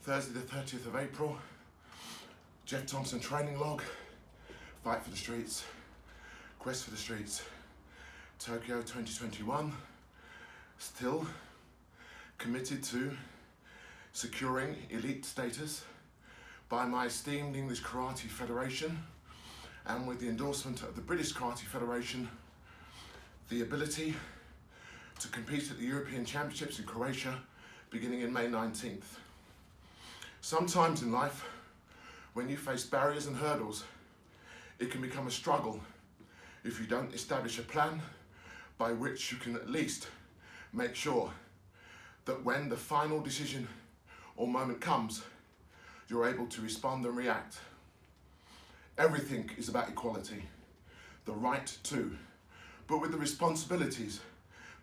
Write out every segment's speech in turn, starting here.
Thursday the 30th of April, Geoff Thompson training log, fight for the streets, quest for the streets, Tokyo 2021, still committed to securing elite status by my esteemed English Karate Federation, and with the endorsement of the British Karate Federation, the ability to compete at the European Championships in Croatia beginning in May 19th. Sometimes in life, when you face barriers and hurdles, it can become a struggle if you don't establish a plan by which you can at least make sure that when the final decision or moment comes, you're able to respond and react. Everything is about equality, the right to, but with the responsibilities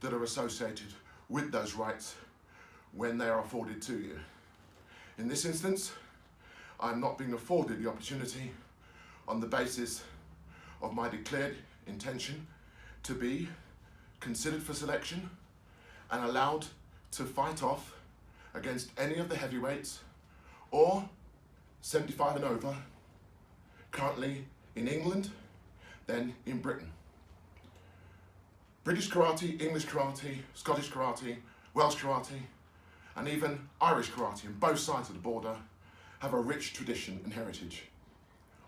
that are associated with those rights when they are afforded to you. In this instance, I'm not being afforded the opportunity on the basis of my declared intention to be considered for selection and allowed to fight off against any of the heavyweights or 75 and over, currently in England, then in Britain. British karate, English karate, Scottish karate, Welsh karate, and even Irish karate on both sides of the border have a rich tradition and heritage.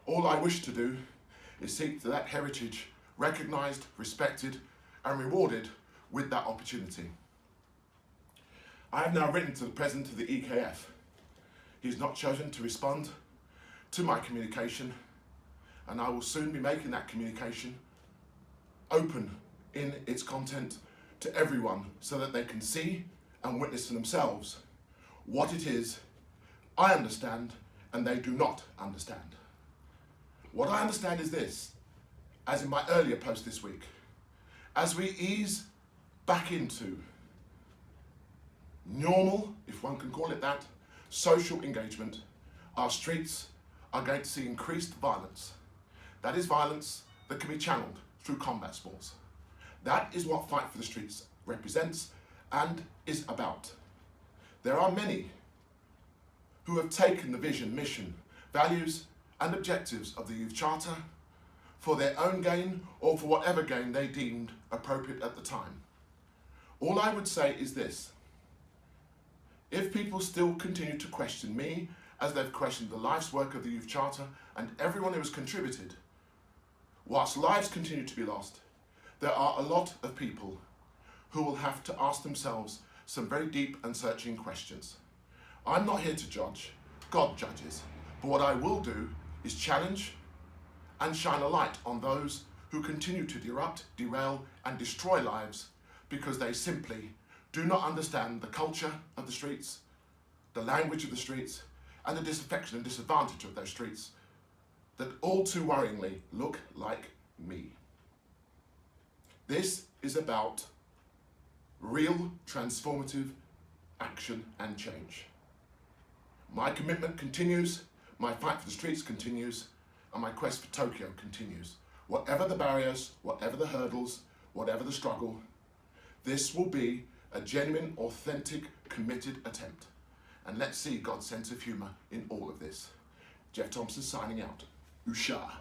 All I wish to do is seek that heritage recognised, respected, and rewarded with that opportunity. I have now written to the President of the EKF. He's not chosen to respond to my communication, and I will soon be making that communication open in its content to everyone so that they can see and witness for themselves what it is I understand and they do not understand. What I understand is this, as in my earlier post this week, as we ease back into normal, if one can call it that, social engagement, our streets are going to see increased violence. That is violence that can be channeled through combat sports. That is what Fight for the Streets represents and is about. There are many who have taken the vision, mission, values and objectives of the Youth Charter for their own gain or for whatever gain they deemed appropriate at the time. All I would say is this: if people still continue to question me as they've questioned the life's work of the Youth Charter and everyone who has contributed, whilst lives continue to be lost, there are a lot of people who will have to ask themselves some very deep and searching questions. I'm not here to judge, God judges, but what I will do is challenge and shine a light on those who continue to disrupt, derail and destroy lives because they simply do not understand the culture of the streets, the language of the streets, and the disaffection and disadvantage of those streets that all too worryingly look like me. This is about real transformative action and change. My commitment continues, my fight for the streets continues, and my quest for Tokyo continues. Whatever the barriers, whatever the hurdles, whatever the struggle, this will be a genuine, authentic, committed attempt. And let's see God's sense of humour in all of this. Geoff Thompson signing out. Usha.